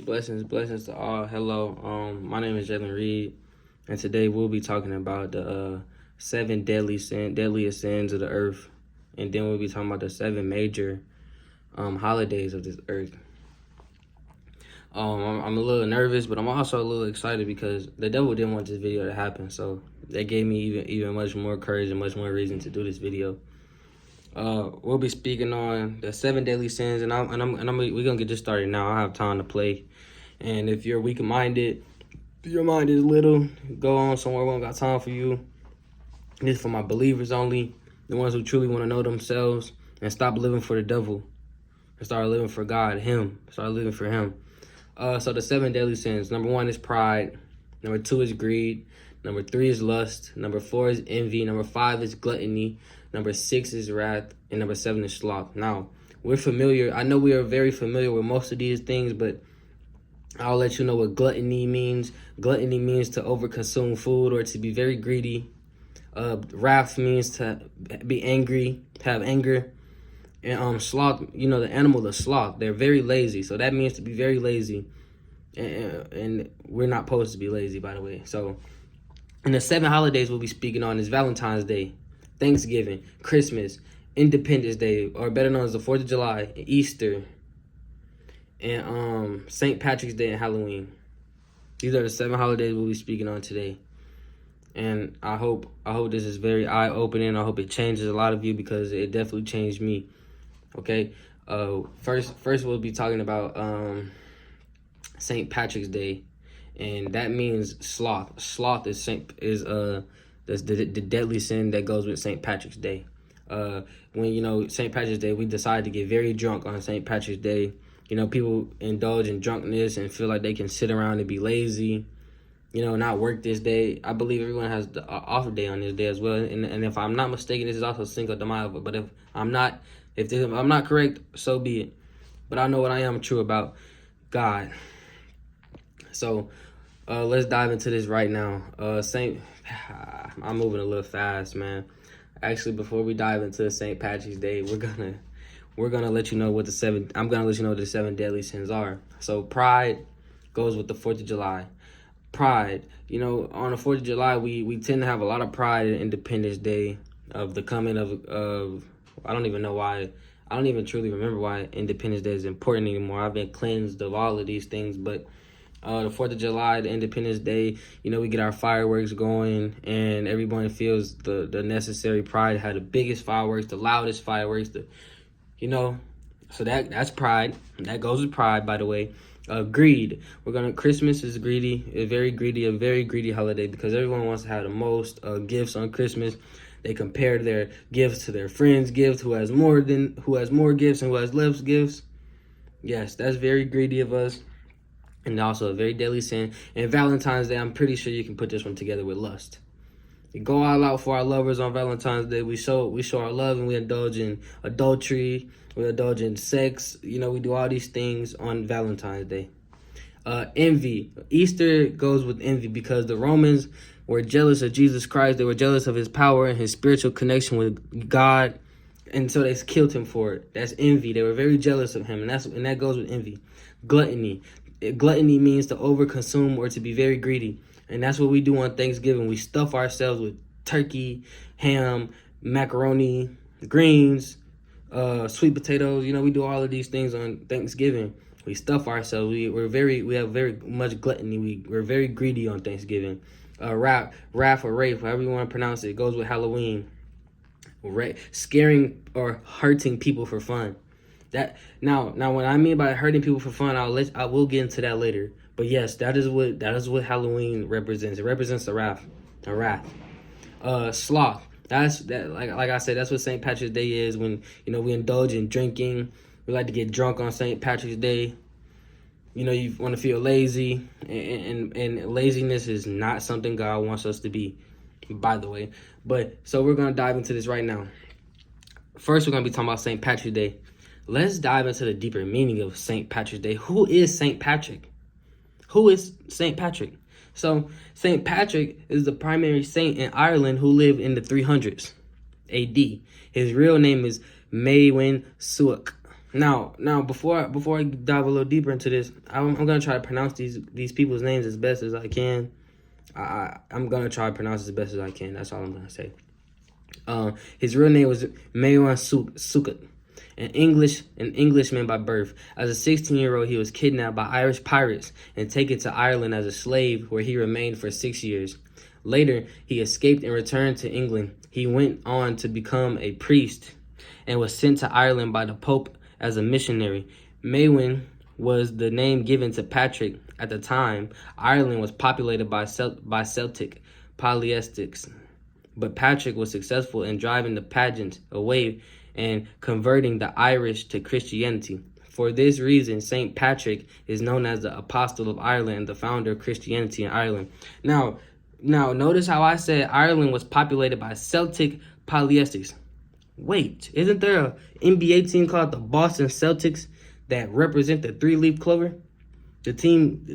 Blessings to all. Hello, my name is Jalen Reed, and today we'll be talking about the seven deadliest sins of the earth, and then we'll be talking about the seven major holidays of this earth. I'm a little nervous, but I'm also a little excited because the devil didn't want this video to happen, so that gave me even much more courage and much more reason to do this video. We'll be speaking on the seven deadly sins, and we're gonna get this started now. I have time to play, and if you're weak-minded, your mind is little, go on somewhere. We don't got time for you. This is for my believers only, the ones who truly want to know themselves and stop living for the devil and start living for God, Him. Start living for Him. So the seven deadly sins. Number 1 is pride. Number 2 is greed. Number 3 is lust. Number 4 is envy. Number 5 is gluttony. Number 6 is wrath. And number 7 is sloth. Now, we're familiar. I know we are very familiar with most of these things, but I'll let you know what gluttony means. Gluttony means to overconsume food or to be very greedy. Wrath means to be angry, to have anger. And sloth, you know, the animal, the sloth, they're very lazy. So that means to be very lazy. And we're not supposed to be lazy, by the way. So, and the 7 holidays we'll be speaking on is Valentine's Day, Thanksgiving, Christmas, Independence Day, or better known as the 4th of July, Easter, and St. Patrick's Day and Halloween. These are the 7 holidays we'll be speaking on today. And I hope this is very eye-opening. I hope it changes a lot of you because it definitely changed me. Okay? First we'll be talking about St. Patrick's Day. And that means sloth. Sloth is the deadly sin that goes with St. Patrick's Day. When, you know, St. Patrick's Day, we decide to get very drunk on St. Patrick's Day. You know, people indulge in drunkenness and feel like they can sit around and be lazy, you know, not work this day. I believe everyone has the off day on this day as well. And if I'm not mistaken, this is also Cinco de Mayo. But if I'm not correct, so be it. But I know what I am true about: God. So let's dive into this right now. I'm moving a little fast, man. Actually, before we dive into St. Patrick's Day, we're gonna let you know what I'm gonna let you know what the 7 deadly sins are. So pride goes with the 4th of July. Pride, you know, on the 4th of July, we tend to have a lot of pride in Independence Day of the coming of I don't even know why. I don't even truly remember why Independence Day is important anymore. I've been cleansed of all of these things, but the 4th of July, the Independence Day, you know, we get our fireworks going and everyone feels the necessary pride, have the biggest fireworks, the loudest fireworks, you know, so that's pride. That goes with pride, by the way. Greed. Christmas is greedy, a very greedy holiday because everyone wants to have the most gifts on Christmas. They compare their gifts to their friends' gifts, who has more gifts and who has less gifts. Yes, that's very greedy of us. And also a very deadly sin. And Valentine's Day, I'm pretty sure you can put this one together with lust. We go all out for our lovers on Valentine's Day. We show our love and we indulge in adultery. We indulge in sex. You know, we do all these things on Valentine's Day. Envy. Easter goes with envy because the Romans were jealous of Jesus Christ. They were jealous of his power and his spiritual connection with God. And so they killed him for it. That's envy. They were very jealous of him. And that goes with envy. Gluttony. Gluttony means to overconsume or to be very greedy. And that's what we do on Thanksgiving. We stuff ourselves with turkey, ham, macaroni, greens, sweet potatoes. You know, we do all of these things on Thanksgiving. We stuff ourselves. We have very much gluttony. We're very greedy on Thanksgiving. Wrath or rape, however you want to pronounce it, goes with Halloween. Scaring or hurting people for fun. Now what I mean by hurting people for fun, I will get into that later. But yes, that is what Halloween represents. It represents the wrath. Sloth. Like I said, that's what St. Patrick's Day is. When, you know, we indulge in drinking. We like to get drunk on St. Patrick's Day. You know, you want to feel lazy, and laziness is not something God wants us to be, by the way. But so we're gonna dive into this right now. First, we're gonna be talking about St. Patrick's Day. Let's dive into the deeper meaning of St. Patrick's Day. Who is St. Patrick? Who is St. Patrick? So St. Patrick is the primary saint in Ireland who lived in the 300s AD. His real name is Maewyn Suach. Now, before I dive a little deeper into this, I'm gonna try to pronounce these people's names as best as I can. I'm gonna try to pronounce it as best as I can. That's all I'm gonna say. His real name was Mayon Sukkot, an Englishman by birth. As a 16-year-old, he was kidnapped by Irish pirates and taken to Ireland as a slave, where he remained for 6 years. Later, he escaped and returned to England. He went on to become a priest and was sent to Ireland by the Pope as a missionary. Maewyn was the name given to Patrick. At the time, Ireland was populated by Celtic polytheists, but Patrick was successful in driving the pagans away and converting the Irish to Christianity. For this reason, St. Patrick is known as the Apostle of Ireland and the founder of Christianity in Ireland. Now, notice how I said Ireland was populated by Celtic polytheists. Wait, isn't there a NBA team called the Boston Celtics that represent the three-leaf clover? The team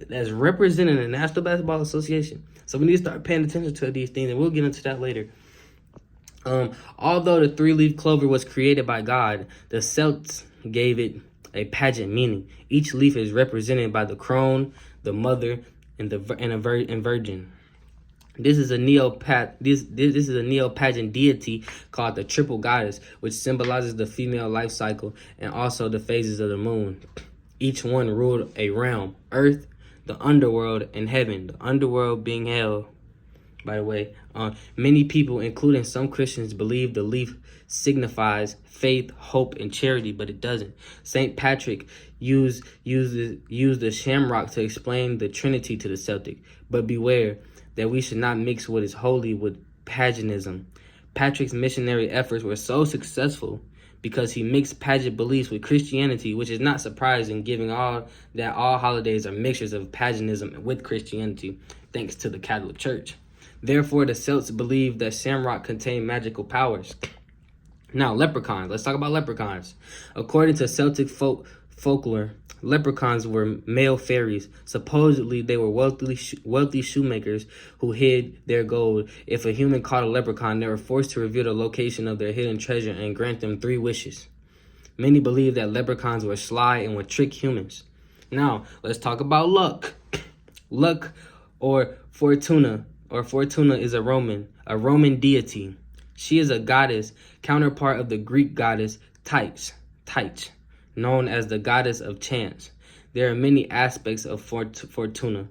that's representing the National Basketball Association. So we need to start paying attention to these things, and we'll get into that later. Although the three-leaf clover was created by God, the Celts gave it a pageant meaning. Each leaf is represented by the crone, the mother, and a virgin. This is a neo-pagan deity called the triple goddess, which symbolizes the female life cycle and also the phases of the moon. Each one ruled a realm: earth, the underworld, and heaven. The underworld being hell. By the way, many people, including some Christians, believe the leaf signifies faith, hope, and charity, but it doesn't. St. Patrick used the shamrock to explain the Trinity to the Celtic, but beware that we should not mix what is holy with paganism. Patrick's missionary efforts were so successful because he mixed pagan beliefs with Christianity, which is not surprising given all holidays are mixtures of paganism with Christianity, thanks to the Catholic Church. Therefore, the Celts believed that shamrock contained magical powers. Now, leprechauns. Let's talk about leprechauns. According to Celtic folklore, leprechauns were male fairies. Supposedly, they were wealthy shoemakers who hid their gold. If a human caught a leprechaun, they were forced to reveal the location of their hidden treasure and grant them 3 wishes. Many believe that leprechauns were sly and would trick humans. Now, let's talk about luck. Luck, or Fortuna is a Roman deity. She is a goddess, counterpart of the Greek goddess Tyche, known as the goddess of chance. There are many aspects of Fortuna,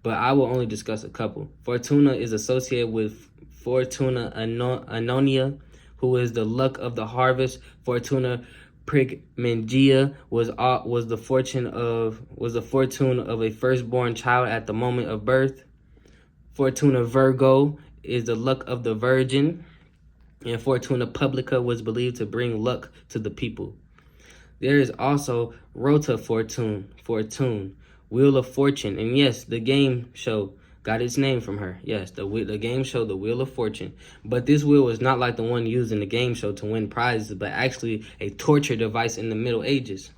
but I will only discuss a couple. Fortuna is associated with Fortuna Annonia, who is the luck of the harvest. Fortuna Prigmengia was the fortune of a firstborn child at the moment of birth. Fortuna Virgo is the luck of the virgin, and Fortuna Publica was believed to bring luck to the people. There is also Rota Fortune, Wheel of Fortune, and yes, the game show got its name from her. Yes, the game show, the Wheel of Fortune. But this wheel was not like the one used in the game show to win prizes, but actually a torture device in the Middle Ages.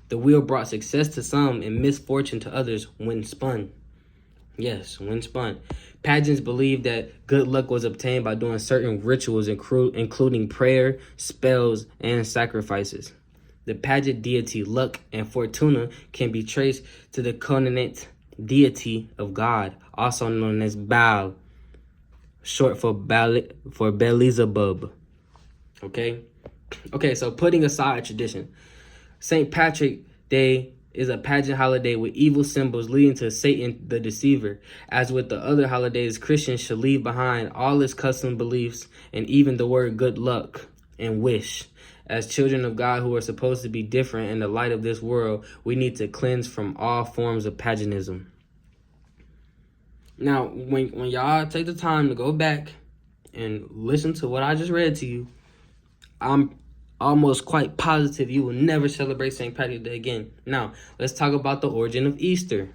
The wheel brought success to some and misfortune to others when spun. Yes, when spun. Pagans believed that good luck was obtained by doing certain rituals, including prayer, spells, and sacrifices. The pagan deity Luck and Fortuna can be traced to the covenant deity of God, also known as Baal, short for Beelzebub. Okay, so putting aside tradition, St. Patrick Day is a pagan holiday with evil symbols leading to Satan the deceiver. As with the other holidays, Christians should leave behind all its custom beliefs and even the word good luck and wish. As children of God who are supposed to be different in the light of this world, we need to cleanse from all forms of paganism. Now, when y'all take the time to go back and listen to what I just read to you, I'm almost quite positive you will never celebrate St. Patrick's Day again. Now, let's talk about the origin of Easter.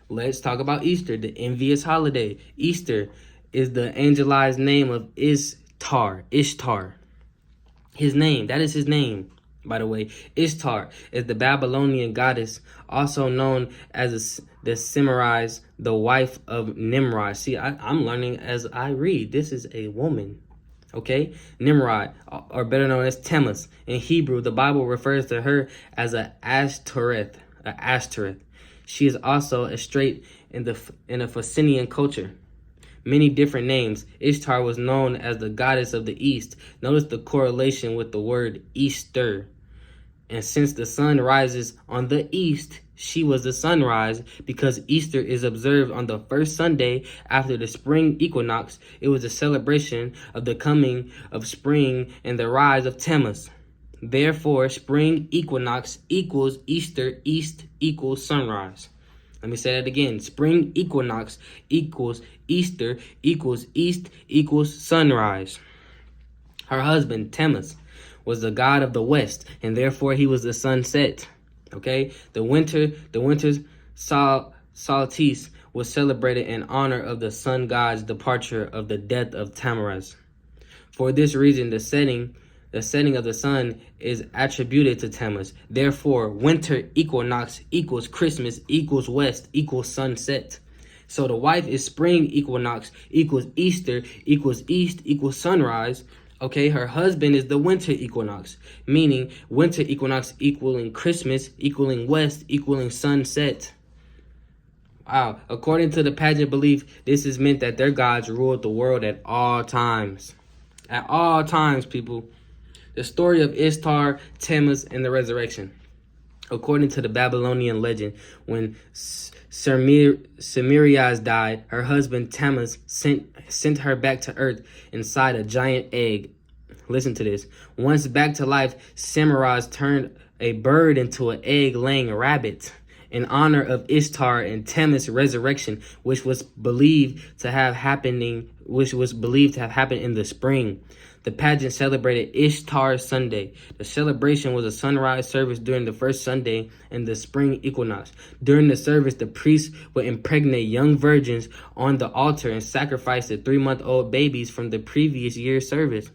Let's talk about Easter, the envious holiday. Easter is the angelized name of Ishtar. That is his name, by the way. Ishtar is the Babylonian goddess, also known as the Semiramis, the wife of Nimrod. See, I'm learning as I read. This is a woman. Okay, Nimrod, or better known as Tammuz. In Hebrew, the Bible refers to her as a Ashtoreth. She is also a strait in the Phoenician culture. Many different names. Ishtar was known as the goddess of the east. Notice the correlation with the word Easter. And since the sun rises on the east, she was the sunrise. Because Easter is observed on the first Sunday after the spring equinox, it was a celebration of the coming of spring and the rise of Tammuz. Therefore, spring equinox equals Easter, east equals sunrise. Let me say that again. Spring equinox equals Easter equals east equals sunrise. Her husband, Tammuz, was the god of the west, and therefore he was the sunset. Okay? The winter's solstice was celebrated in honor of the sun god's departure of the death of Tammuz. For this reason, the setting of the sun is attributed to Tammuz. Therefore, winter equinox equals Christmas equals west equals sunset. So the wife is spring equinox equals Easter equals east equals sunrise. Okay, her husband is the winter equinox, meaning winter equinox equaling Christmas equaling west equaling sunset. Wow. According to the pagan belief, this is meant that their gods ruled the world at all times. At all times, people. The story of Ishtar, Tammuz, and the resurrection. According to the Babylonian legend, when Semiramis died, her husband Tammuz sent her back to earth inside a giant egg. Listen to this. Once back to life, Semiramis turned a bird into an egg-laying rabbit in honor of Ishtar and Tammuz's resurrection, which was believed to have happened in the spring. The pageant celebrated Ishtar Sunday. The celebration was a sunrise service during the first Sunday in the spring equinox. During the service, the priests would impregnate young virgins on the altar and sacrifice the 3-month-old babies from the previous year's service.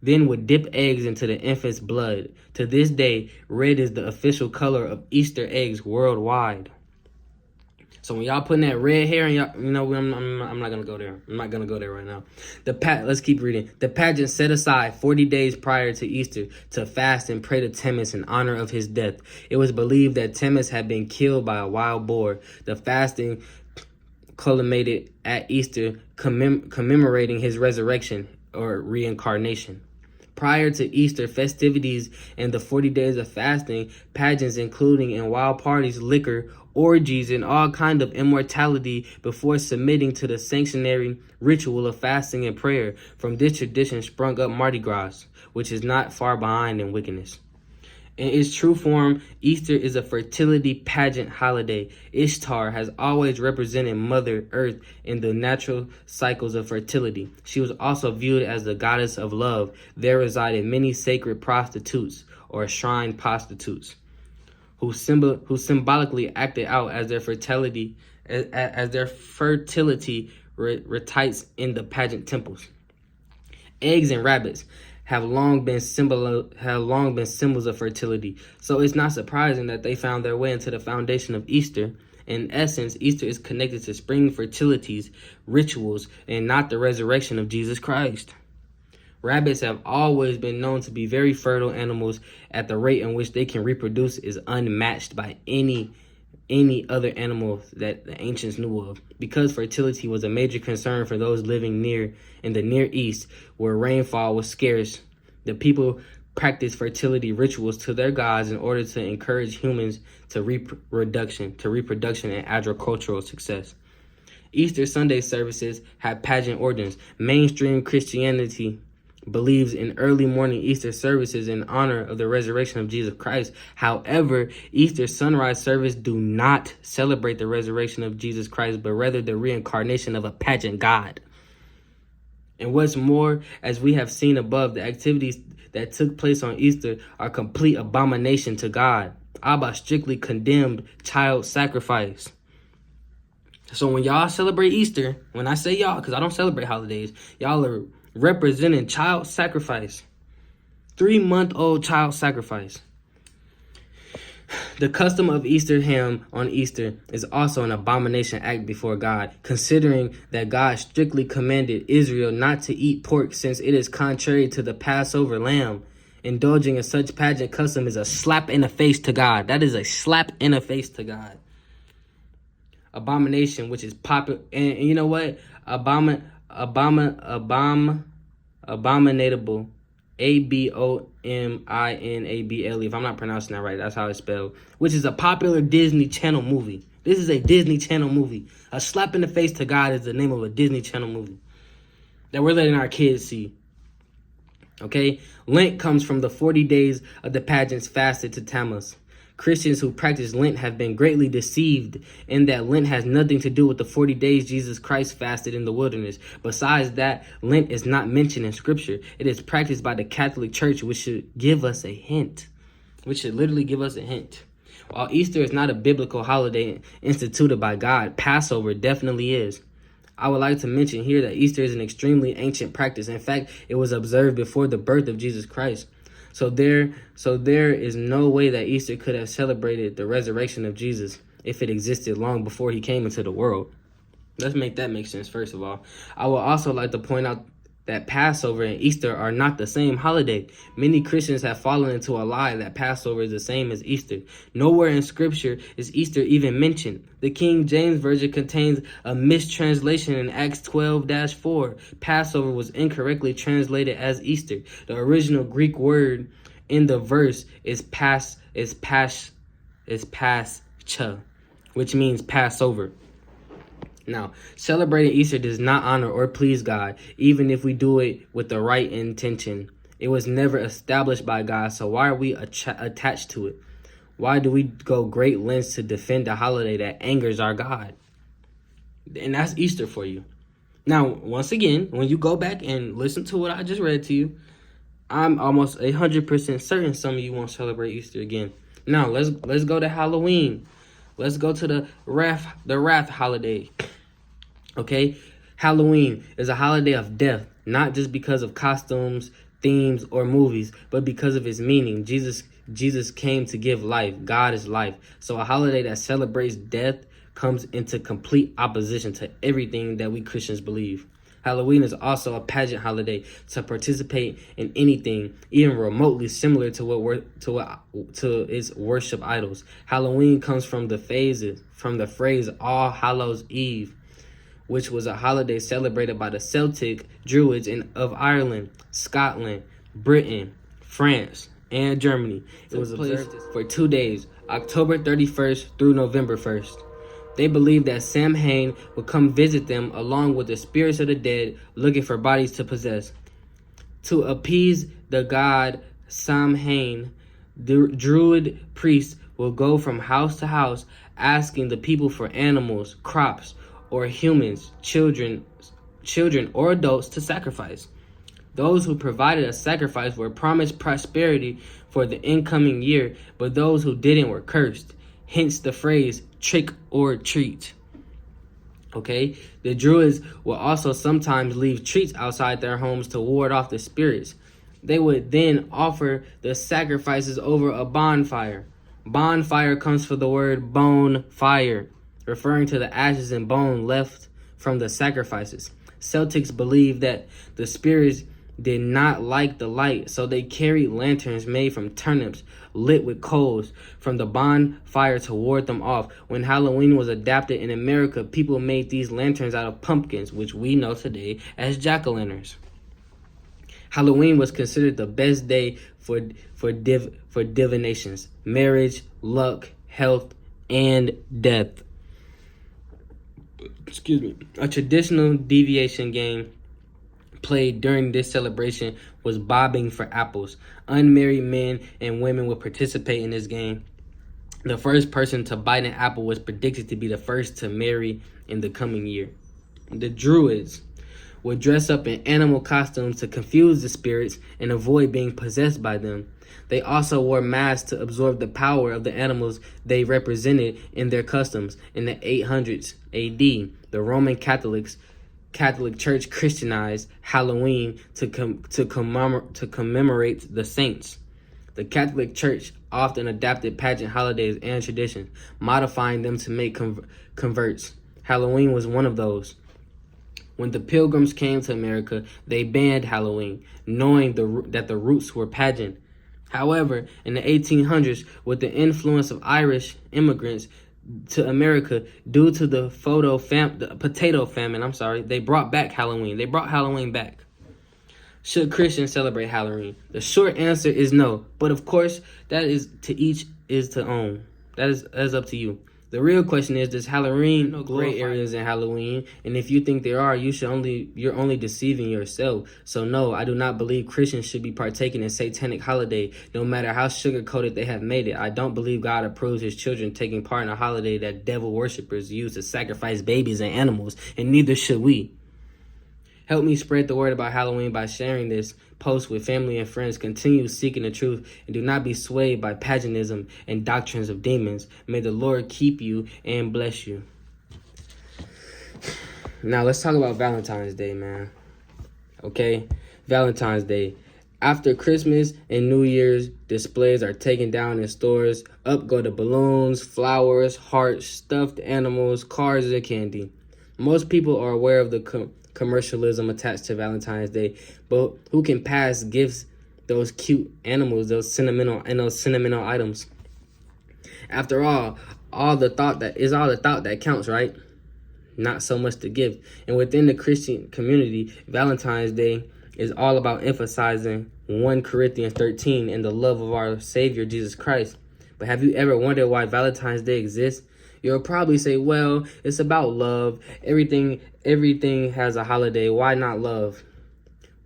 Then would dip eggs into the infant's blood. To this day, red is the official color of Easter eggs worldwide. So when y'all putting that red hair in y'all, I'm not gonna go there. I'm not gonna go there right now. Let's keep reading. The pageant set aside 40 days prior to Easter to fast and pray to Tammuz in honor of his death. It was believed that Tammuz had been killed by a wild boar. The fasting culminated at Easter, commemorating his resurrection or reincarnation. Prior to Easter festivities and the 40 days of fasting, pageants including in wild parties, liquor, orgies, and all kind of immortality before submitting to the sanctionary ritual of fasting and prayer. From this tradition sprung up Mardi Gras, which is not far behind in wickedness. In its true form, Easter is a fertility pageant holiday. Ishtar has always represented Mother Earth in the natural cycles of fertility. She was also viewed as the goddess of love. There resided many sacred prostitutes or shrine prostitutes who symbolically acted out as their fertility recites in the pageant temples. Eggs and rabbits have long been symbols of fertility. So it's not surprising that they found their way into the foundation of Easter. In essence, Easter is connected to spring fertilities, rituals, and not the resurrection of Jesus Christ. Rabbits have always been known to be very fertile animals. At the rate in which they can reproduce is unmatched by any other animal that the ancients knew of. Because fertility was a major concern for those living in the Near East, where rainfall was scarce, the people practiced fertility rituals to their gods in order to encourage humans to reproduction and agricultural success. Easter Sunday services have pageant origins. Mainstream Christianity believes in early morning Easter services in honor of the resurrection of Jesus Christ. However, Easter sunrise service do not celebrate the resurrection of Jesus Christ, but rather the reincarnation of a pageant god. And what's more, as we have seen above, the activities that took place on Easter are complete abomination to God. Abba strictly condemned child sacrifice. So when y'all celebrate Easter, when I say y'all, because I don't celebrate holidays, y'all are representing child sacrifice. 3-month-old child sacrifice. The custom of Easter ham on Easter is also an abomination act before God, considering that God strictly commanded Israel not to eat pork since it is contrary to the Passover lamb. Indulging in such pageant custom is a slap in the face to God. That is a slap in the face to God. Abomination, which is popular, and you know what? Abominable, Abominable, if I'm not pronouncing that right, that's how it's spelled, which is a popular Disney Channel movie. This is a Disney Channel movie. A slap in the face to God is the name of a Disney Channel movie that we're letting our kids see. Okay? Lent comes from the 40 days of the pageants fasted to Tammuz. Christians who practice Lent have been greatly deceived in that Lent has nothing to do with the 40 days Jesus Christ fasted in the wilderness. Besides that, Lent is not mentioned in Scripture. It is practiced by the Catholic Church, which should give us a hint. Which should literally give us a hint. While Easter is not a biblical holiday instituted by God, Passover definitely is. I would like to mention here that Easter is an extremely ancient practice. In fact, it was observed before the birth of Jesus Christ. So there is no way that Easter could have celebrated the resurrection of Jesus if it existed long before he came into the world. Let's make that make sense, first of all. I would also like to point out that Passover and Easter are not the same holiday. Many Christians have fallen into a lie that Passover is the same as Easter. Nowhere in Scripture is Easter even mentioned. The King James Version contains a mistranslation in Acts 12-4. Passover was incorrectly translated as Easter. The original Greek word in the verse is pascha, which means Passover. Now, celebrating Easter does not honor or please God, even if we do it with the right intention. It was never established by God, so why are we attached to it? Why do we go great lengths to defend a holiday that angers our God? And that's Easter for you. Now, once again, when you go back and listen to what I just read to you, I'm almost 100% certain some of you won't celebrate Easter again. Now, let's go to Halloween. Let's go to the Wrath holiday. Okay? Halloween is a holiday of death, not just because of costumes, themes, or movies, but because of its meaning. Jesus came to give life. God is life. So a holiday that celebrates death comes into complete opposition to everything that we Christians believe. Halloween is also a pageant holiday to participate in anything, even remotely similar to its worship idols. Halloween comes from the phrase All Hallows Eve, which was a holiday celebrated by the Celtic Druids of Ireland, Scotland, Britain, France, and Germany. It was observed for 2 days, October 31st through November 1st. They believed that Samhain would come visit them along with the spirits of the dead looking for bodies to possess. To appease the god Samhain, the Druid priests will go from house to house asking the people for animals, crops, or humans, children or adults to sacrifice. Those who provided a sacrifice were promised prosperity for the incoming year, but those who didn't were cursed. Hence the phrase trick or treat. Okay? The Druids will also sometimes leave treats outside their homes to ward off the spirits. They would then offer the sacrifices over a bonfire. Bonfire comes from the word bone fire, referring to the ashes and bone left from the sacrifices. Celtics believed that the spirits did not like the light, so they carried lanterns made from turnips lit with coals from the bonfire to ward them off. When Halloween was adapted in America, people made these lanterns out of pumpkins, which we know today as jack-o'-lanterns. Halloween was considered the best day for divinations, marriage, luck, health, and death. Excuse me. A traditional deviation game played during this celebration was bobbing for apples. Unmarried men and women would participate in this game. The first person to bite an apple was predicted to be the first to marry in the coming year. The Druids would dress up in animal costumes to confuse the spirits and avoid being possessed by them. They also wore masks to absorb the power of the animals they represented in their customs. In the 800s AD, the Roman Catholic Church Christianized Halloween to commemorate the saints. The Catholic Church often adapted pageant holidays and traditions, modifying them to make converts. Halloween was one of those. When the Pilgrims came to America, they banned Halloween, knowing that the roots were pagan. However, in the 1800s, with the influence of Irish immigrants to America due to the potato famine, they brought back Halloween. They brought Halloween back. Should Christians celebrate Halloween? The short answer is no, but of course, that is to each is to own. That is up to you. The real question is, does Halloween no gray areas in Halloween? And if you think there are, you're only deceiving yourself. So no, I do not believe Christians should be partaking in satanic holiday, no matter how sugar-coated they have made it. I don't believe God approves his children taking part in a holiday that devil worshippers use to sacrifice babies and animals, and neither should we. Help me spread the word about Halloween by sharing this post with family and friends. Continue seeking the truth and do not be swayed by paganism and doctrines of demons. May the Lord keep you and bless you. Now let's talk about Valentine's Day, man. Okay, Valentine's Day. After Christmas and New Year's, displays are taken down in stores. Up go the balloons, flowers, hearts, stuffed animals, cars, and candy. Most people are aware of the commercialism attached to Valentine's Day, but who can pass gifts those cute animals, those sentimental items? After all the thought that counts, right? Not so much the gift. And within the Christian community, Valentine's Day is all about emphasizing 1 Corinthians 13 and the love of our Savior Jesus Christ. But have you ever wondered why Valentine's Day exists? You'll probably say, well, it's about love. Everything has a holiday. Why not love?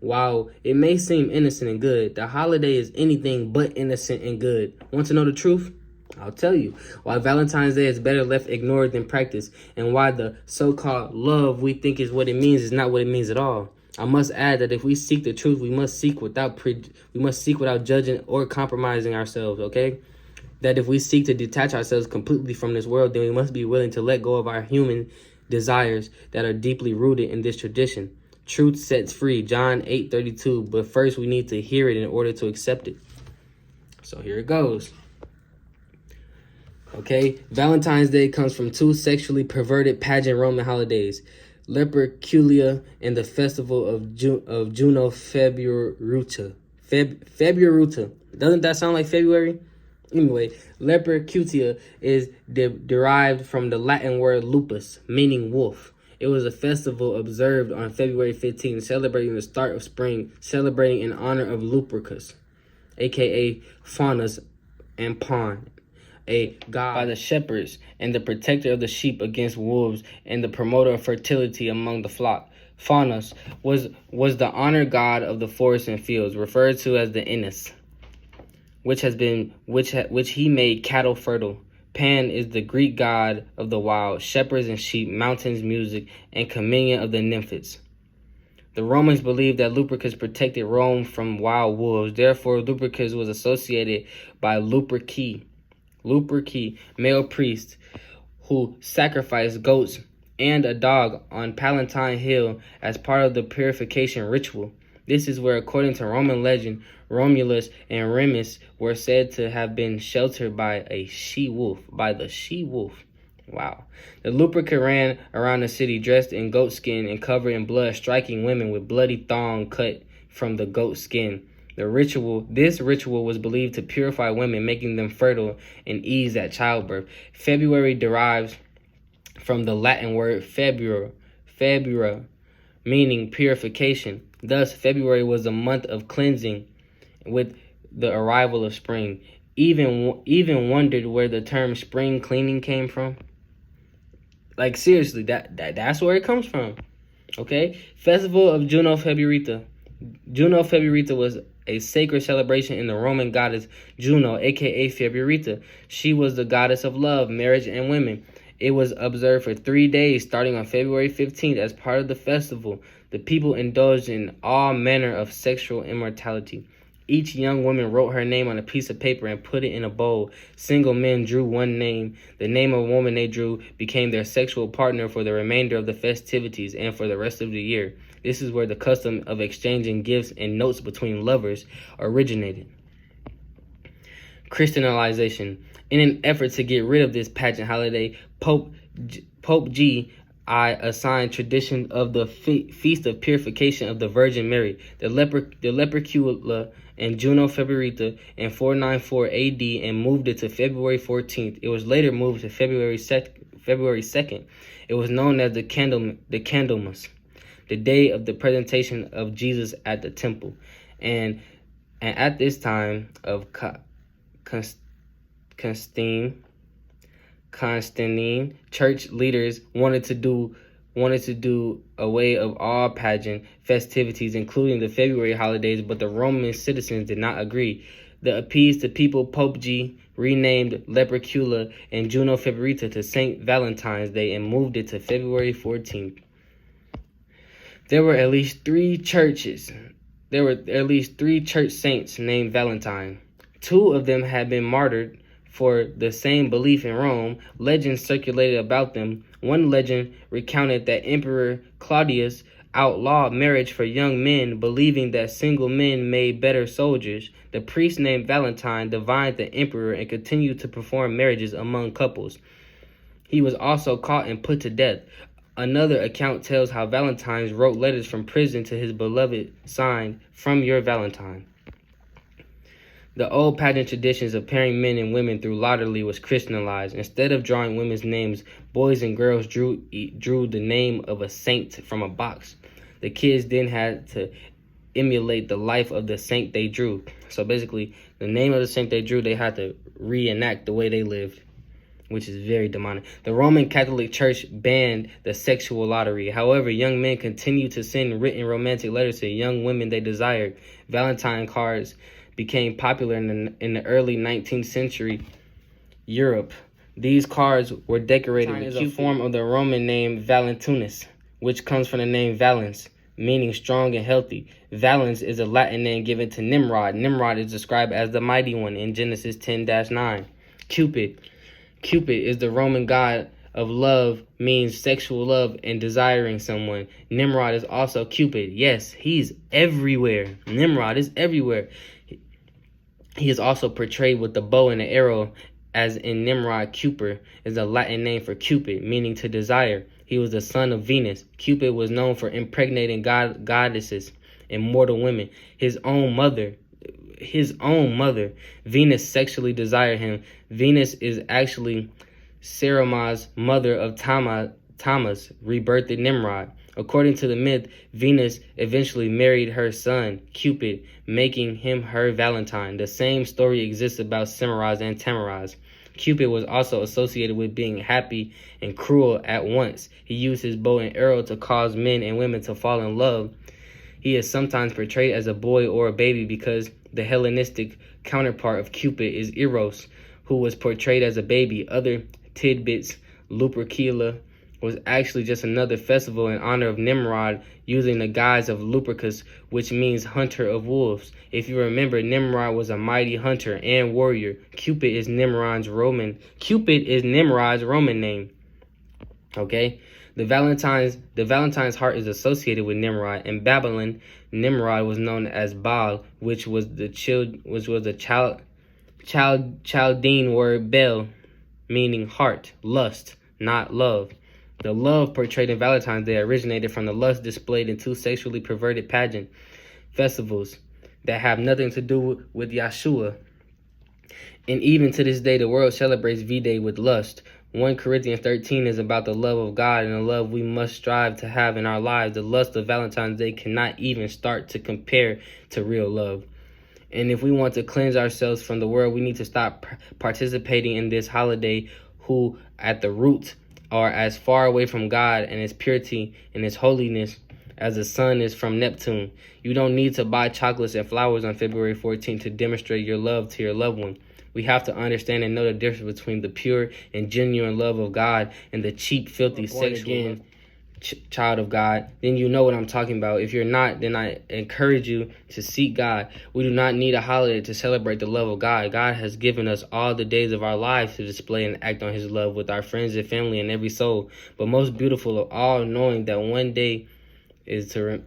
While it may seem innocent and good, the holiday is anything but innocent and good. Want to know the truth? I'll tell you. Why Valentine's Day is better left ignored than practiced, and why the so-called love we think is what it means is not what it means at all. I must add that if we seek the truth, we must seek without judging or compromising ourselves, okay? That if we seek to detach ourselves completely from this world, then we must be willing to let go of our human desires that are deeply rooted in this tradition. Truth sets free, John 8:32, but first we need to hear it in order to accept it. So here it goes. Okay, Valentine's Day comes from 2 sexually perverted pagan Roman holidays, Lupercalia and the festival of Juno Februaruta. Februaruta. Doesn't that sound like February? Anyway, Lupercalia is derived from the Latin word lupus, meaning wolf. It was a festival observed on February 15, celebrating the start of spring, celebrating in honor of Lupercus, aka Faunus and Pan, a god by the shepherds and the protector of the sheep against wolves and the promoter of fertility among the flock. Faunus was the honored god of the forests and fields, referred to as the Innis, which he made cattle fertile. Pan is the Greek god of the wild, shepherds and sheep, mountains, music, and communion of the nymphs. The Romans believed that Lupercus protected Rome from wild wolves. Therefore, Lupercus was associated by Luperci, male priest, who sacrificed goats and a dog on Palatine Hill as part of the purification ritual. This is where, according to Roman legend, Romulus and Remus were said to have been sheltered by the she-wolf. Wow. The Luperca ran around the city dressed in goat skin and covered in blood, striking women with bloody thong cut from the goat skin. This ritual was believed to purify women, making them fertile and ease at childbirth. February derives from the Latin word febura, meaning purification. Thus, February was a month of cleansing with the arrival of spring. Even wondered where the term spring cleaning came from? Like, seriously, that's where it comes from. Okay? Festival of Juno Februarita. Juno Februarita was a sacred celebration in the Roman goddess Juno, aka Februarita. She was the goddess of love, marriage, and women. It was observed for 3 days, starting on February 15th. As part of the festival, the people indulged in all manner of sexual immorality. Each young woman wrote her name on a piece of paper and put it in a bowl. Single men drew one name. The name of a woman they drew became their sexual partner for the remainder of the festivities and for the rest of the year. This is where the custom of exchanging gifts and notes between lovers originated. Christianization. In an effort to get rid of this pageant holiday, Pope G I assigned tradition of the Feast of Purification of the Virgin Mary, the Lupercula and Juno Februarita in 494 AD, and moved it to February 14th. It was later moved to February 2nd. It was known as the Candlemas, the day of the presentation of Jesus at the temple. And at this time of Constantine, church leaders wanted to do away of all pageant festivities, including the February holidays, but the Roman citizens did not agree. To appease the people, Pope G renamed Lupercula and Juno Februarita to St. Valentine's Day and moved it to February 14th. There were at least three church saints named Valentine. Two of them had been martyred for the same belief in Rome. Legends circulated about them. One legend recounted that Emperor Claudius outlawed marriage for young men, believing that single men made better soldiers. The priest named Valentine divined the emperor and continued to perform marriages among couples. He was also caught and put to death. Another account tells how Valentine wrote letters from prison to his beloved, signed, "From your Valentine." The old pageant traditions of pairing men and women through lottery was Christianized. Instead of drawing women's names, boys and girls drew the name of a saint from a box. The kids then had to emulate the life of the saint they drew. So basically, the name of the saint they drew, they had to reenact the way they lived, which is very demonic. The Roman Catholic Church banned the sexual lottery. However, young men continued to send written romantic letters to young women they desired. Valentine cards became popular in the early 19th century Europe. These cards were decorated with a form of the Roman name Valentinus, which comes from the name valens, meaning strong and healthy. Valens is a Latin name given to Nimrod. Nimrod is described as the mighty one in Genesis 10-9. Cupid is the Roman god of love, means sexual love and desiring someone. Nimrod is also Cupid. Yes, he's everywhere. Nimrod is everywhere. He is also portrayed with the bow and the arrow, as in Nimrod. Cupid is a Latin name for Cupid, meaning to desire. He was the son of Venus. Cupid was known for impregnating goddesses and mortal women. His own mother, Venus, sexually desired him. Venus is actually Saramah's mother of Tammuz, rebirthed Nimrod. According to the myth, Venus eventually married her son, Cupid, making him her Valentine. The same story exists about Semiramis and Tamiris. Cupid was also associated with being happy and cruel at once. He used his bow and arrow to cause men and women to fall in love. He is sometimes portrayed as a boy or a baby because the Hellenistic counterpart of Cupid is Eros, who was portrayed as a baby. Other tidbits: Lupercula was actually just another festival in honor of Nimrod, using the guise of Lupercus, which means hunter of wolves. If you remember, Nimrod was a mighty hunter and warrior. Cupid is Nimrod's Roman name. Okay? The Valentine's heart is associated with Nimrod. In Babylon, Nimrod was known as Baal, which was the Chaldean word Bel, meaning heart, lust, not love. The love portrayed in Valentine's Day originated from the lust displayed in two sexually perverted pageant festivals that have nothing to do with Yeshua. And even to this day, the world celebrates V-Day with lust. 1 Corinthians 13 is about the love of God and the love we must strive to have in our lives. The lust of Valentine's Day cannot even start to compare to real love. And if we want to cleanse ourselves from the world, we need to stop participating in this holiday, who at the root are as far away from God and His purity and His holiness as the sun is from Neptune. You don't need to buy chocolates and flowers on February 14th to demonstrate your love to your loved one. We have to understand and know the difference between the pure and genuine love of God and the cheap, filthy, sexual child of God. Then you know what I'm talking about. If you're not, then I encourage you to seek God. We do not need a holiday to celebrate the love of God. God has given us all the days of our lives to display and act on His love with our friends and family and every soul. But most beautiful of all, knowing that one day is to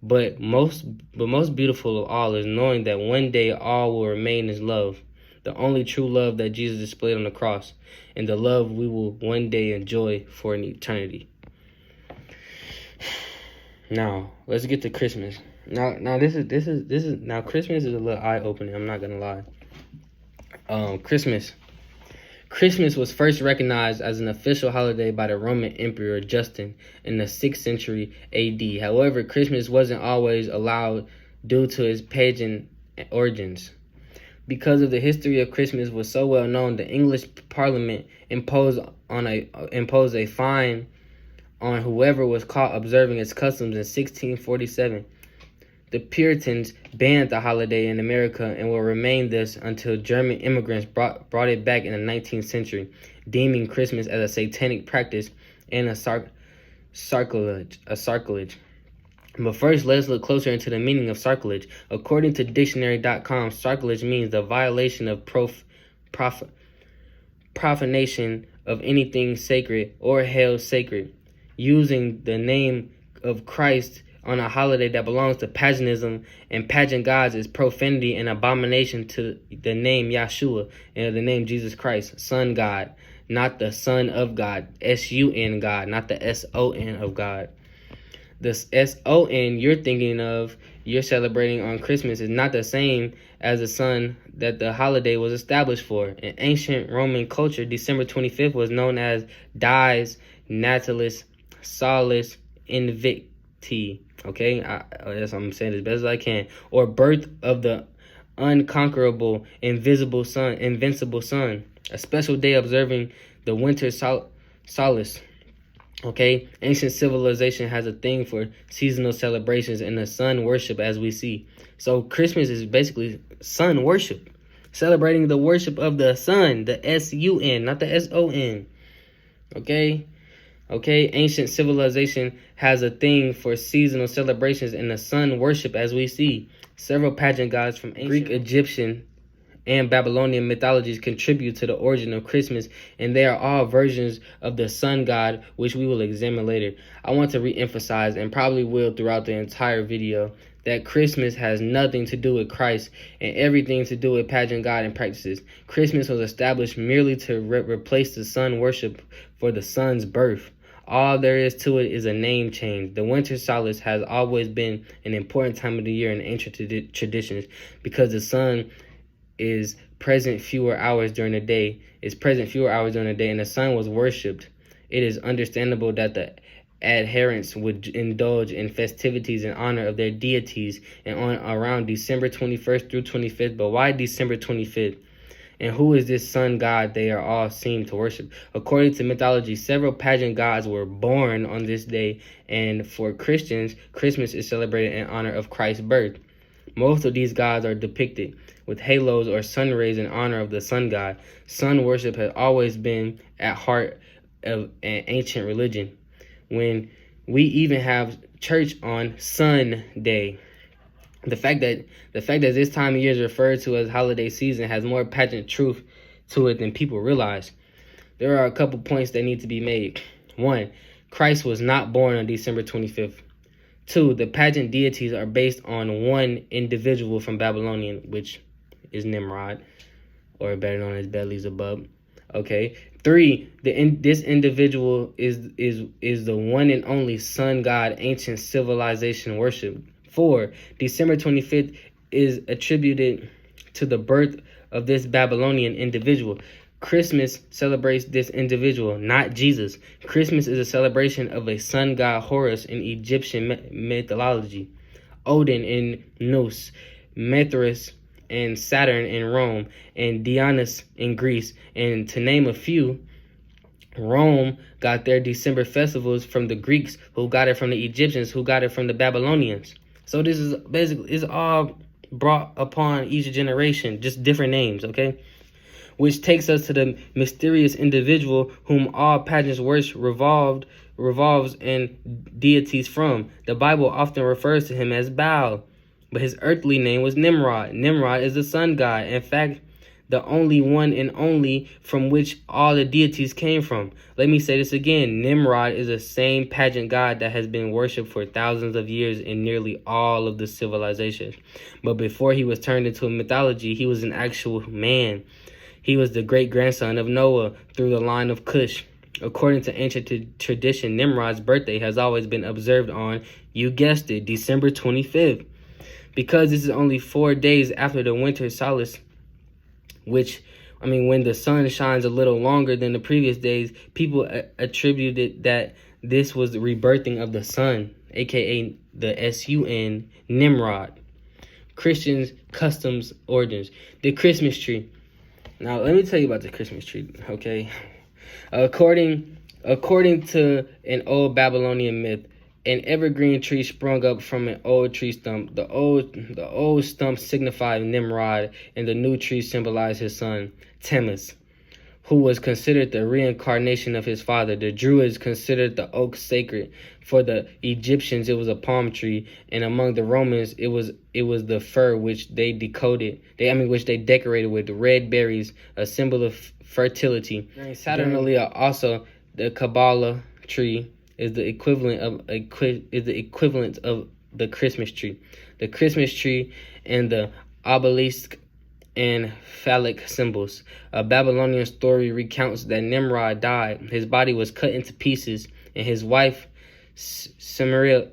most beautiful of all is knowing that one day all will remain as love. the only true love that Jesus displayed on the cross, and the love we will one day enjoy for an eternity. Now, let's get to Christmas. Now Christmas is a little eye-opening, I'm not gonna lie. Christmas was first recognized as an official holiday by the Roman Emperor Justin in the 6th century AD. However, Christmas wasn't always allowed due to its pagan origins. Because of the history of Christmas was so well known, the English Parliament imposed a fine on whoever was caught observing its customs in 1647. The Puritans banned the holiday in America and will remain this until German immigrants brought it back in the 19th century, deeming Christmas as a satanic practice and a sacrilege. But first, let's look closer into the meaning of sacrilege. According to dictionary.com, sacrilege means the violation of profanation of anything sacred or held sacred, using the name of Christ on a holiday that belongs to paganism and pagan gods is profanity and abomination to the name Yahshua and the name Jesus Christ, Son God, not the Son of God, S-U-N God, not the S-O-N of God. The S-O-N you're thinking of, you're celebrating on Christmas is not the same as the sun that the holiday was established for. In ancient Roman culture, December 25th was known as Dies Natalis Solis Invicti. Okay, I'm saying as best as I can. Or birth of the unconquerable, invincible sun. A special day observing the winter solace. Okay, ancient civilization has a thing for seasonal celebrations and the sun worship, as we see. So Christmas is basically sun worship, celebrating the worship of the sun, the S-U-N, not the S-O-N. Okay, ancient civilization has a thing for seasonal celebrations and the sun worship, as we see. Several pagan gods from ancient Greek, Egyptian, and Babylonian mythologies contribute to the origin of Christmas, and they are all versions of the sun god, which we will examine later. I want to re-emphasize, and probably will throughout the entire video, that Christmas has nothing to do with Christ and everything to do with pagan god and practices. Christmas was established merely to replace the sun worship for the sun's birth. All there is to it is a name change. The winter solace has always been an important time of the year in ancient traditions because the sun is present fewer hours during the day, and the sun was worshipped. It is understandable that the adherents would indulge in festivities in honor of their deities and on around December 21st through 25th. But why December 25th? And who is this sun god they are all seen to worship? According to mythology, several pagan gods were born on this day, and for Christians, Christmas is celebrated in honor of Christ's birth. Most of these gods are depicted with halos or sun rays in honor of the sun god. Sun worship has always been at heart of an ancient religion. When we even have church on Sunday. The fact that this time of year is referred to as holiday season has more pageant truth to it than people realize. There are a couple points that need to be made. 1, Christ was not born on December 25th. 2, the pageant deities are based on one individual from Babylonian, which is Nimrod, or better known as Beelzebub. Okay. 3, this individual is the one and only sun god ancient civilization worship. 4, December 25th is attributed to the birth of this Babylonian individual. Christmas celebrates this individual, not Jesus. Christmas is a celebration of a sun god Horus in Egyptian mythology, Odin in Norse, Mithras and Saturn in Rome, and Dionysus in Greece. And to name a few, Rome got their December festivals from the Greeks, who got it from the Egyptians, who got it from the Babylonians. So this is basically, it's all brought upon each generation, just different names, okay? Which takes us to the mysterious individual whom all pageants worship revolves and deities from. The Bible often refers to him as Baal, but his earthly name was Nimrod. Nimrod is the sun god. In fact, the only one and only from which all the deities came from. Let me say this again. Nimrod is the same pageant god that has been worshipped for thousands of years in nearly all of the civilizations. But before he was turned into a mythology, he was an actual man. He was the great-grandson of Noah through the line of Cush. According to ancient tradition, Nimrod's birthday has always been observed on, you guessed it, December 25th. Because this is only 4 days after the winter solstice, when the sun shines a little longer than the previous days, people attributed that this was the rebirthing of the sun, aka the sun, Nimrod. Christians, customs, origins. The Christmas tree. Now, let me tell you about the Christmas tree, okay? According to an old Babylonian myth, an evergreen tree sprung up from an old tree stump. The old stump signified Nimrod, and the new tree symbolized his son, Tammuz, who was considered the reincarnation of his father. The Druids considered the oak sacred. For the Egyptians, it was a palm tree, and among the Romans, it was the fir which they decorated with red berries, a symbol of fertility. Saturnalia, also the Kabbalah tree, is the equivalent of the Christmas tree. The Christmas tree and the obelisk and phallic symbols. A Babylonian story recounts that Nimrod died. His body was cut into pieces, and his wife Semiramis,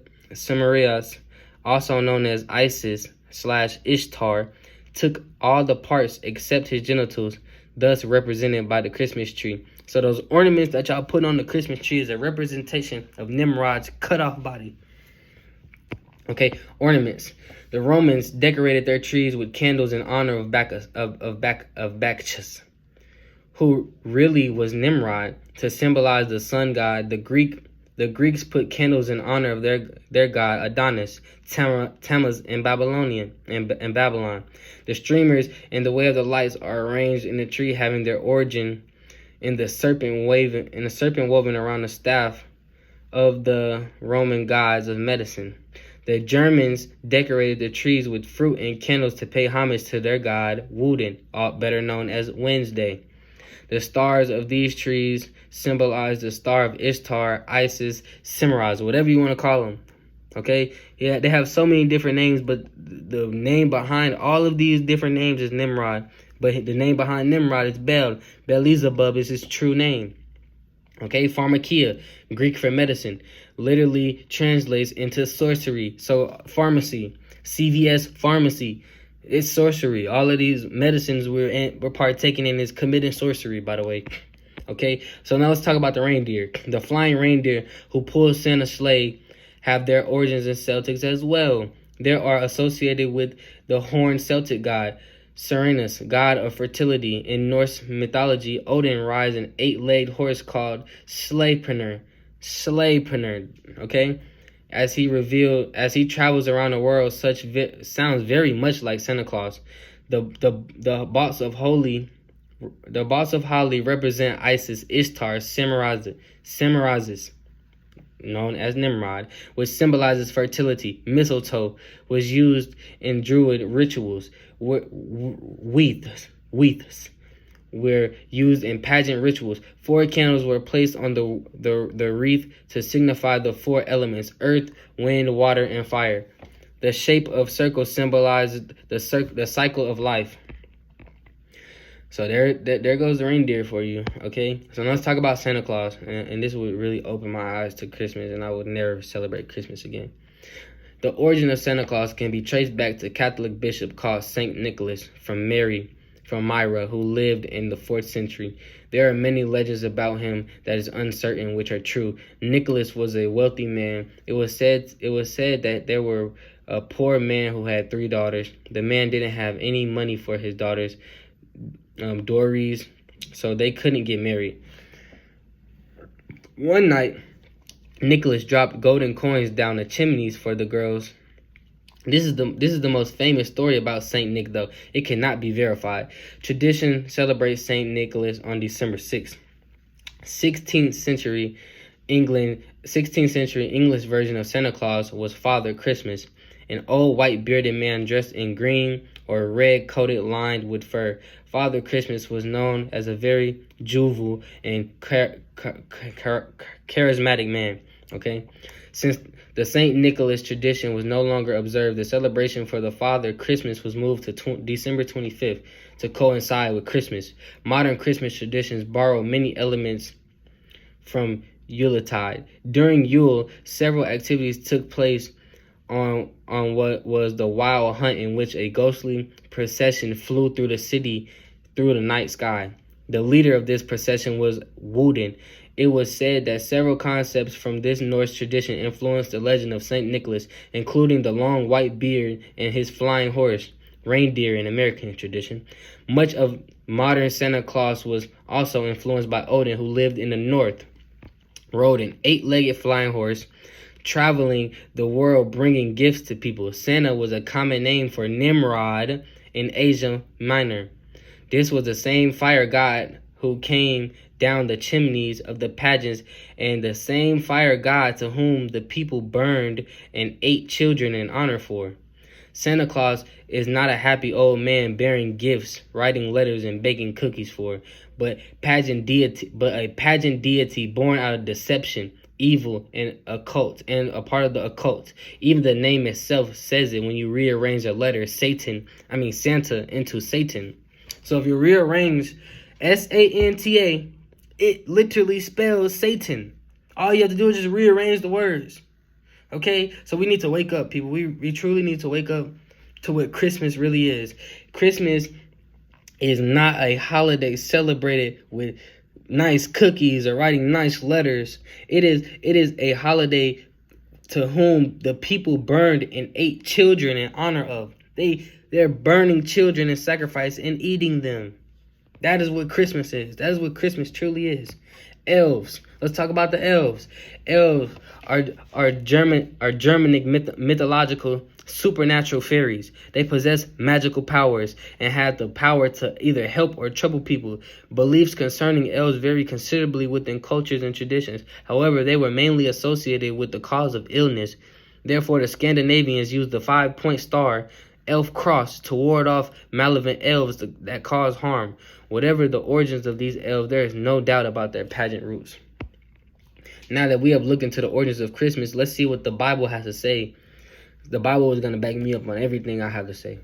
also known as Isis/Ishtar, took all the parts except his genitals, thus represented by the Christmas tree. So those ornaments that y'all put on the Christmas tree is a representation of Nimrod's cut-off body. Okay, ornaments. The Romans decorated their trees with candles in honor of Bacchus, who really was Nimrod, to symbolize the sun god. The Greeks put candles in honor of their god Adonis, Tammuz in Babylon. The streamers and the way of the lights are arranged in the tree, having their origin in the serpent woven around the staff of the Roman gods of medicine. The Germans decorated the trees with fruit and candles to pay homage to their god Woden, better known as Wednesday. The stars of these trees symbolize the star of Ishtar, Isis, Semiramis, whatever you want to call them. Okay? Yeah, they have so many different names, but the name behind all of these different names is Nimrod. But the name behind Nimrod is Bel. Beelzebub is his true name. Okay, pharmakia, Greek for medicine, literally translates into sorcery. So pharmacy, CVS pharmacy, it's sorcery. All of these medicines we're partaking in is committing sorcery, by the way. Okay, so now let's talk about the reindeer. The flying reindeer who pull Santa's sleigh have their origins in Celtics as well. They are associated with the horned Celtic god, Serenus, god of fertility. In Norse mythology, Odin rides an 8-legged horse called Sleipnir, okay? As he travels around the world, sounds very much like Santa Claus. The bolts of holly represent Isis, Ishtar, Semiramis, known as Nimrod, which symbolizes fertility. Mistletoe was used in Druid rituals. Wreaths were used in pageant rituals. 4 candles were placed on the wreath to signify the 4 elements: earth, wind, water, and fire. The shape of circle symbolized the cycle of life. So there goes the reindeer for you, okay? So now let's talk about Santa Claus, and this would really open my eyes to Christmas, and I would never celebrate Christmas again. The origin of Santa Claus can be traced back to a Catholic bishop called Saint Nicholas from Myra, who lived in the 4th century. There are many legends about him that is uncertain which are true. Nicholas was a wealthy man. It was said that there were a poor man who had 3 daughters. The man didn't have any money for his daughters' dowries, so they couldn't get married. One night, Nicholas dropped golden coins down the chimneys for the girls. This is the most famous story about Saint Nick, though. It cannot be verified. Tradition celebrates Saint Nicholas on December 6th. 16th century English version of Santa Claus was Father Christmas, an old white bearded man dressed in green or red coated lined with fur. Father Christmas was known as a very jovial and charismatic man. Okay, since the St. Nicholas tradition was no longer observed, the celebration for the Father Christmas was moved to December 25th to coincide with Christmas. Modern Christmas traditions borrow many elements from Yuletide. During Yule, several activities took place on what was the wild hunt, in which a ghostly procession flew through the city through the night sky. The leader of this procession was Woden. It was said that several concepts from this Norse tradition influenced the legend of St. Nicholas, including the long white beard and his flying horse, reindeer in American tradition. Much of modern Santa Claus was also influenced by Odin, who lived in the north, rode an 8-legged flying horse, traveling the world bringing gifts to people. Santa was a common name for Nimrod in Asia Minor. This was the same fire god who came down the chimneys of the pageants, and the same fire god to whom the people burned and ate children in honor for. Santa Claus is not a happy old man bearing gifts, writing letters, and baking cookies for, but a pageant deity born out of deception, evil, and occult, and a part of the occult. Even the name itself says it when you rearrange the letter Santa into Satan. So if you rearrange Santa, it literally spells Satan. All you have to do is just rearrange the words. Okay? So we need to wake up, people. We truly need to wake up to what Christmas really is. Christmas is not a holiday celebrated with nice cookies or writing nice letters. It is a holiday to whom the people burned and ate children in honor of. They're burning children in sacrifice and eating them. That is what Christmas is. That is what Christmas truly is. Elves. Let's talk about the elves. Elves are Germanic mythological supernatural fairies. They possess magical powers and have the power to either help or trouble people. Beliefs concerning elves vary considerably within cultures and traditions. However, they were mainly associated with the cause of illness. Therefore, the Scandinavians used the 5-point star elf cross to ward off malevolent elves that cause harm. Whatever the origins of these elves, there is no doubt about their pageant roots. Now that we have looked into the origins of Christmas, let's see what the Bible has to say. The Bible is going to back me up on everything I have to say.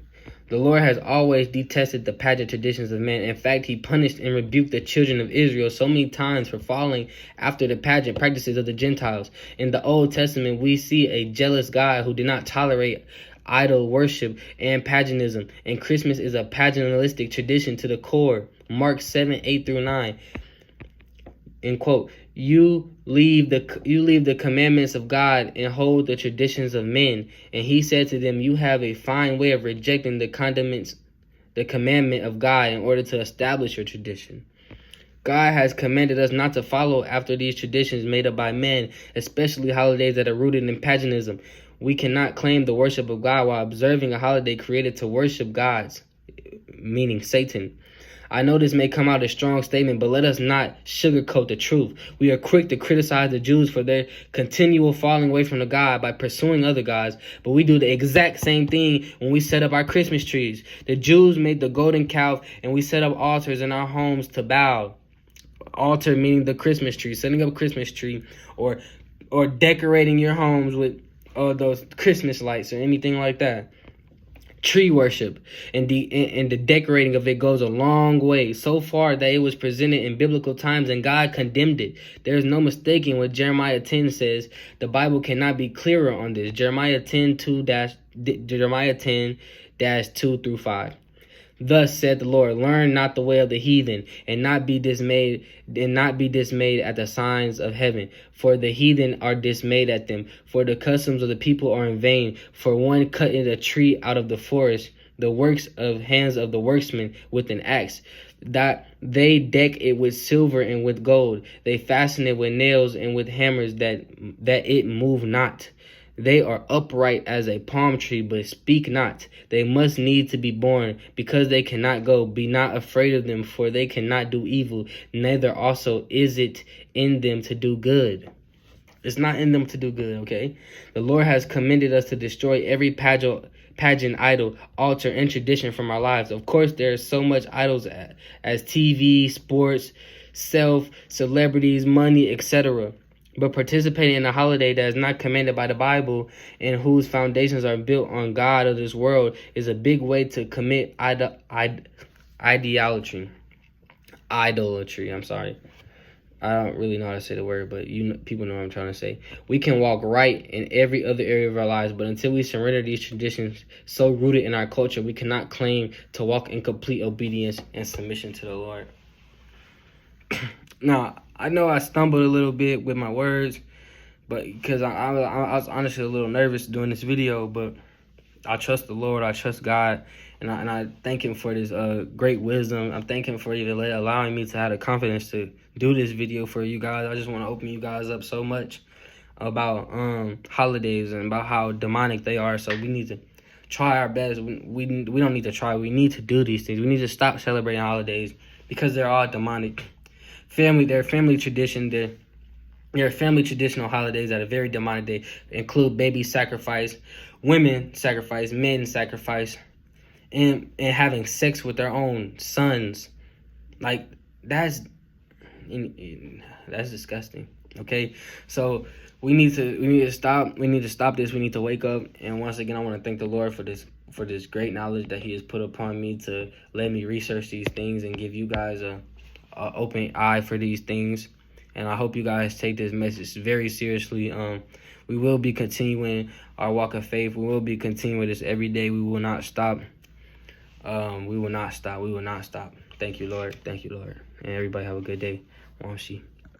The Lord has always detested the pageant traditions of men. In fact, he punished and rebuked the children of Israel so many times for following after the pageant practices of the Gentiles. In the Old Testament, we see a jealous God who did not tolerate idol worship and paganism, and Christmas is a paganistic tradition to the core. Mark 7:8-9. End quote. You leave the commandments of God and hold the traditions of men. And he said to them, you have a fine way of rejecting the commandment of God in order to establish your tradition. God has commanded us not to follow after these traditions made up by men, especially holidays that are rooted in paganism. We cannot claim the worship of God while observing a holiday created to worship gods, meaning Satan. I know this may come out as a strong statement, but let us not sugarcoat the truth. We are quick to criticize the Jews for their continual falling away from the God by pursuing other gods, but we do the exact same thing when we set up our Christmas trees. The Jews made the golden calf, and we set up altars in our homes to bow. Altar meaning the Christmas tree, setting up a Christmas tree, or decorating your homes with those Christmas lights or anything like that. Tree worship and the decorating of it goes a long way, so far that it was presented in biblical times and God condemned it. There is no mistaking what Jeremiah 10 says. The Bible cannot be clearer on this. Jeremiah 10:2-5. Thus said the Lord, learn not the way of the heathen, and not be dismayed at the signs of heaven. For the heathen are dismayed at them, for the customs of the people are in vain. For one cutting a tree out of the forest, the works of hands of the workmen with an axe, that they deck it with silver and with gold. They fasten it with nails and with hammers, that it move not. They are upright as a palm tree, but speak not. They must need to be born, because they cannot go. Be not afraid of them, for they cannot do evil, neither also is it in them to do good. It's not in them to do good, okay? The Lord has commended us to destroy every pageant, idol, altar, and tradition from our lives. Of course, there's so much idols as TV, sports, self, celebrities, money, etc. But participating in a holiday that is not commanded by the Bible and whose foundations are built on God of this world is a big way to commit idolatry. Idolatry, I'm sorry. I don't really know how to say the word, but people know what I'm trying to say. We can walk right in every other area of our lives, but until we surrender these traditions so rooted in our culture, we cannot claim to walk in complete obedience and submission to the Lord. Now, I know I stumbled a little bit with my words, but because I was honestly a little nervous doing this video, but I trust the Lord, I trust God, and I thank Him for this great wisdom. I'm thanking Him for allowing me to have the confidence to do this video for you guys. I just want to open you guys up so much about holidays and about how demonic they are. So we need to try our best. We don't need to try. We need to do these things. We need to stop celebrating holidays because they're all demonic. They're family tradition. They're family traditional holidays that are very demonic. They include baby sacrifice, women sacrifice, men sacrifice, and having sex with their own sons. Like that's disgusting. Okay, so we need to stop. We need to stop this. We need to wake up. And once again, I want to thank the Lord for this great knowledge that He has put upon me to let me research these things and give you guys a open eye for these things. And I hope you guys take this message very seriously. We will be continuing our walk of faith. We will be continuing this every day. We will not stop. We will not stop. We will not stop. Thank you, Lord. Thank you, Lord. And everybody have a good day. Wamshi.